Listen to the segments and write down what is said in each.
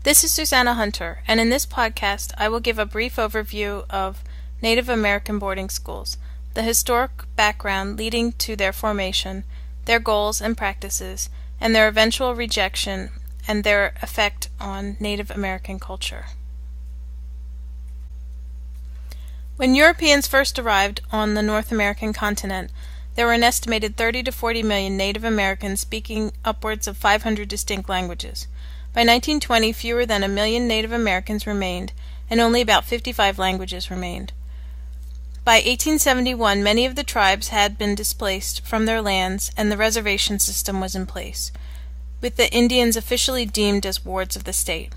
This is Susanna Hunter, and in this podcast I will give a brief overview of Native American boarding schools, the historic background leading to their formation, their goals and practices, and their eventual rejection and their effect on Native American culture. When Europeans first arrived on the North American continent, there were an estimated 30 to 40 million Native Americans speaking upwards of 500 distinct languages. By 1920, fewer than 1 million Native Americans remained, and only about 55 languages remained. By 1871, many of the tribes had been displaced from their lands, and the reservation system was in place, with the Indians officially deemed as wards of the state.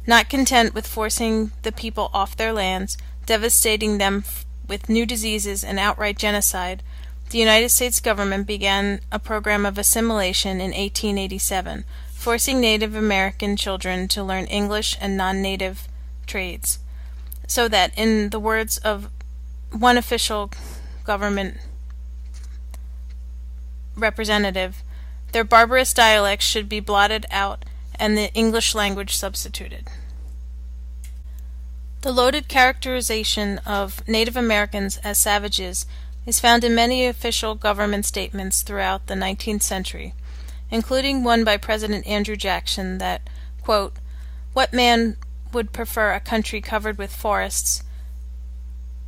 Not content with forcing the people off their lands, devastating them with new diseases and outright genocide, the United States government began a program of assimilation in 1887, forcing Native American children to learn English and non-native trades, so that, in the words of one official government representative, their barbarous dialects should be blotted out and the English language substituted. The loaded characterization of Native Americans as savages is found in many official government statements throughout the 19th century, including one by President Andrew Jackson that, quote, "What man would prefer a country covered with forests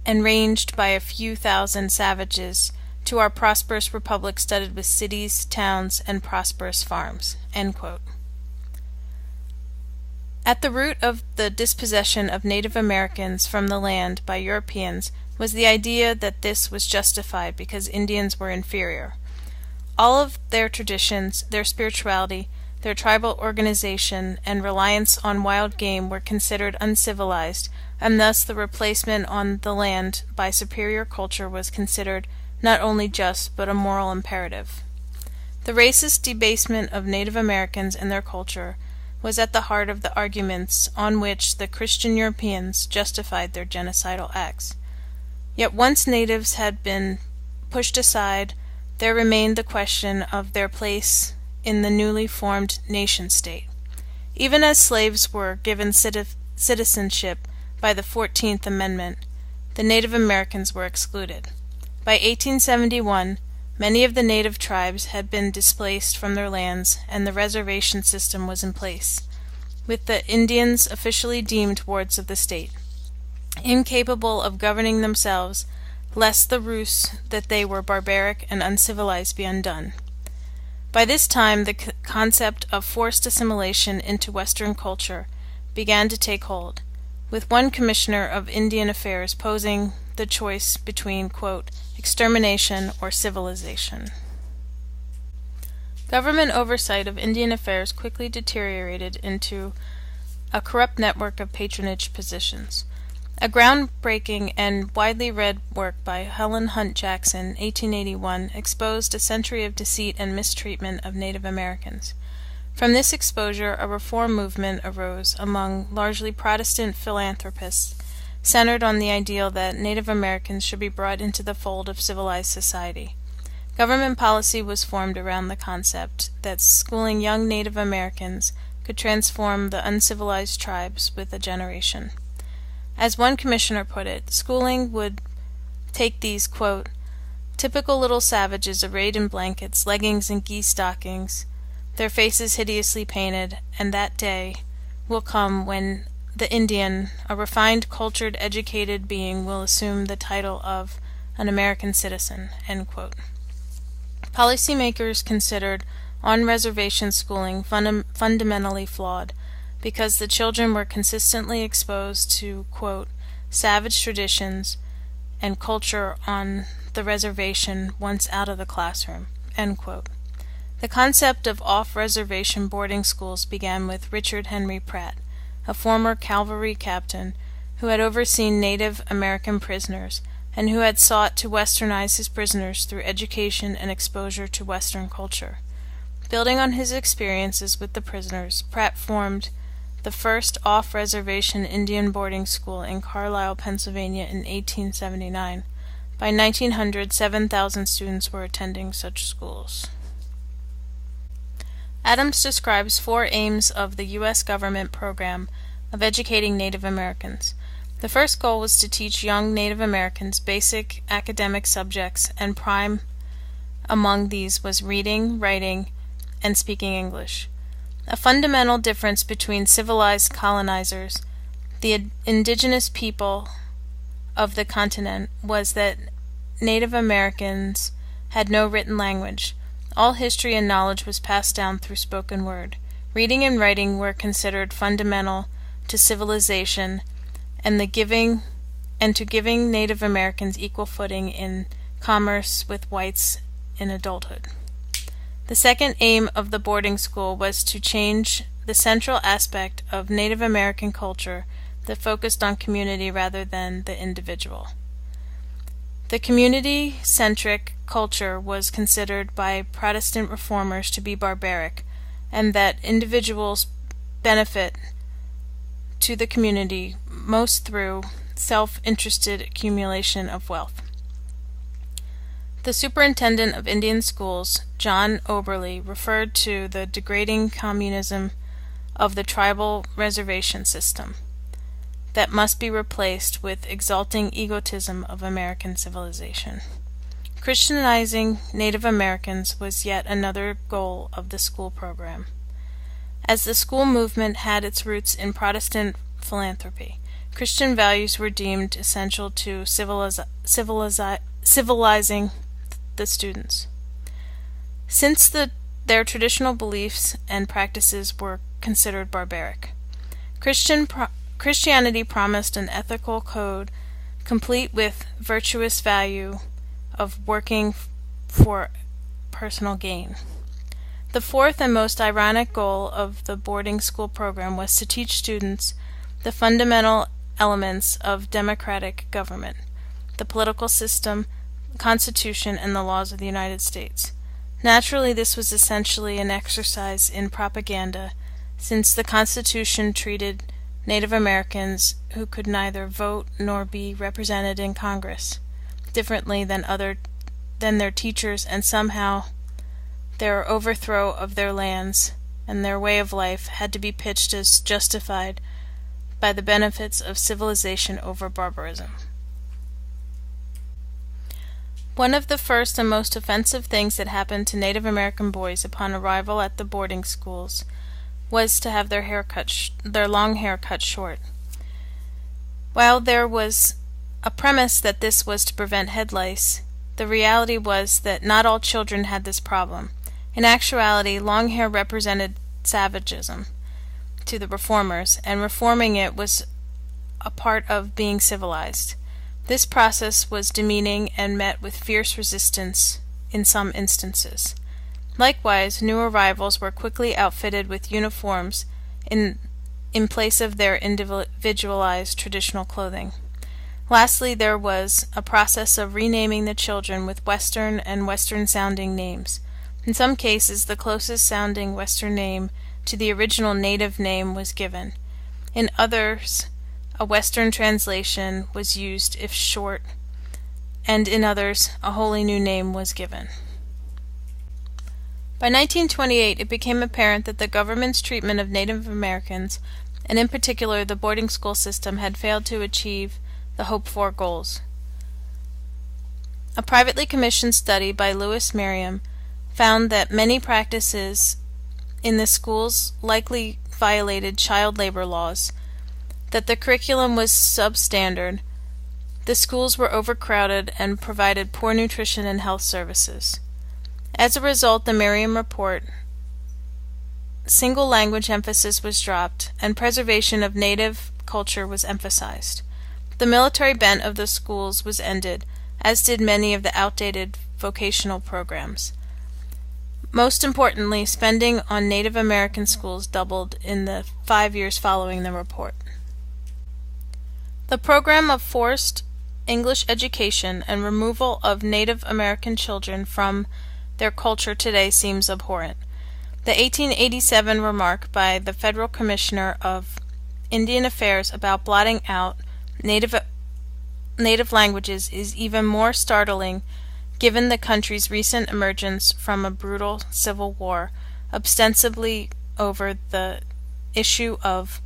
and ranged by a few thousand savages to our prosperous republic studded with cities, towns, and prosperous farms?" End quote. At the root of the dispossession of Native Americans from the land by Europeans was the idea that this was justified because Indians were inferior. All of their traditions, their spirituality, their tribal organization, and reliance on wild game were considered uncivilized, and thus the replacement on the land by superior culture was considered not only just but a moral imperative. The racist debasement of Native Americans and their culture was at the heart of the arguments on which the Christian Europeans justified their genocidal acts. Yet once natives had been pushed aside, there remained the question of their place in the newly formed nation-state. Even as slaves were given citizenship by the 14th Amendment, the Native Americans were excluded. By 1871, many of the native tribes had been displaced from their lands, and the reservation system was in place, with the Indians officially deemed wards of the state, incapable of governing themselves, lest the ruse that they were barbaric and uncivilized be undone. By this time, the concept of forced assimilation into Western culture began to take hold, with one commissioner of Indian Affairs posing the choice between, quote, extermination or civilization. Government oversight of Indian affairs quickly deteriorated into a corrupt network of patronage positions. A groundbreaking and widely read work by Helen Hunt Jackson, 1881, exposed a century of deceit and mistreatment of Native Americans. From this exposure, a reform movement arose among largely Protestant philanthropists, centered on the ideal that Native Americans should be brought into the fold of civilized society. Government policy was formed around the concept that schooling young Native Americans could transform the uncivilized tribes with a generation. As one commissioner put it, schooling would take these, quote, typical little savages arrayed in blankets, leggings, and geese stockings, their faces hideously painted, and that day will come when the Indian, a refined, cultured, educated being, will assume the title of an American citizen, end quote. Policymakers considered on-reservation schooling fundamentally flawed, because the children were consistently exposed to, quote, savage traditions and culture on the reservation once out of the classroom, end quote. The concept of off-reservation boarding schools began with Richard Henry Pratt, a former cavalry captain who had overseen Native American prisoners and who had sought to westernize his prisoners through education and exposure to Western culture. Building on his experiences with the prisoners, Pratt formed the first off-reservation Indian boarding school in Carlisle, Pennsylvania in 1879. By 1900, 7,000 students were attending such schools. Adams describes 4 aims of the U.S. government program of educating Native Americans. The first goal was to teach young Native Americans basic academic subjects, and prime among these was reading, writing, and speaking English. A fundamental difference between civilized colonizers, the indigenous people of the continent, was that Native Americans had no written language. All history and knowledge was passed down through spoken word. Reading and writing were considered fundamental to civilization and to giving Native Americans equal footing in commerce with whites in adulthood. The second aim of the boarding school was to change the central aspect of Native American culture that focused on community rather than the individual. The community-centric culture was considered by Protestant reformers to be barbaric, and that individuals benefit to the community most through self-interested accumulation of wealth. The superintendent of Indian schools, John Oberly, referred to the degrading communism of the tribal reservation system that must be replaced with exalting egotism of American civilization. Christianizing Native Americans was yet another goal of the school program. As the school movement had its roots in Protestant philanthropy, Christian values were deemed essential to civilizing the students. Since their traditional beliefs and practices were considered barbaric, Christianity promised an ethical code complete with virtuous value of working for personal gain. The fourth and most ironic goal of the boarding school program was to teach students the fundamental elements of democratic government, the political system, the Constitution, and the laws of the United States. Naturally, this was essentially an exercise in propaganda, since the Constitution treated Native Americans, who could neither vote nor be represented in Congress, differently than their teachers, and somehow their overthrow of their lands and their way of life had to be pitched as justified by the benefits of civilization over barbarism. One of the first and most offensive things that happened to Native American boys upon arrival at the boarding schools was to have their long hair cut short. While there was a premise that this was to prevent head lice, the reality was that not all children had this problem. In actuality, long hair represented savagism to the reformers, and reforming it was a part of being civilized. This process was demeaning and met with fierce resistance in some instances. Likewise, new arrivals were quickly outfitted with uniforms in place of their individualized traditional clothing. Lastly, there was a process of renaming the children with Western and Western-sounding names. In some cases, the closest sounding Western name to the original native name was given. In others, a Western translation was used if short, and in others, a wholly new name was given. By 1928, it became apparent that the government's treatment of Native Americans, and in particular the boarding school system, had failed to achieve the hoped-for goals. A privately commissioned study by Lewis Merriam found that many practices in the schools likely violated child labor laws, that the curriculum was substandard, the schools were overcrowded, and provided poor nutrition and health services. As a result, the Merriam Report, single language emphasis was dropped, and preservation of native culture was emphasized. The military bent of the schools was ended, as did many of the outdated vocational programs. Most importantly, spending on Native American schools doubled in the 5 years following the report. The program of forced English education and removal of Native American children from their culture today seems abhorrent. The 1887 remark by the Federal Commissioner of Indian Affairs about blotting out native languages is even more startling given the country's recent emergence from a brutal civil war, ostensibly over the issue of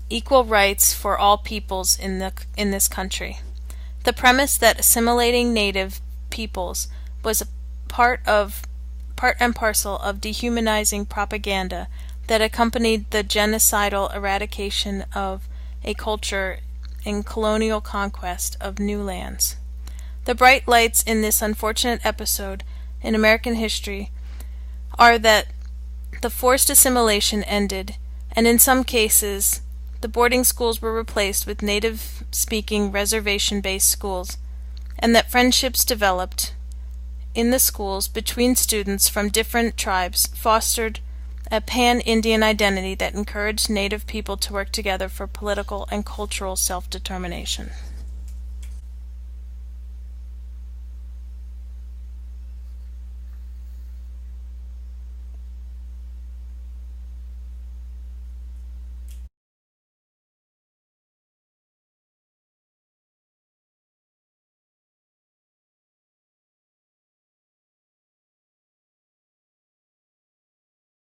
equal rights for all peoples in this country. The premise that assimilating native peoples was a part and parcel of dehumanizing propaganda that accompanied the genocidal eradication of a culture in colonial conquest of new lands. The bright lights in this unfortunate episode in American history are that the forced assimilation ended, and in some cases the boarding schools were replaced with native-speaking reservation-based schools, and that friendships developed in the schools between students from different tribes fostered a pan-Indian identity that encouraged Native people to work together for political and cultural self-determination.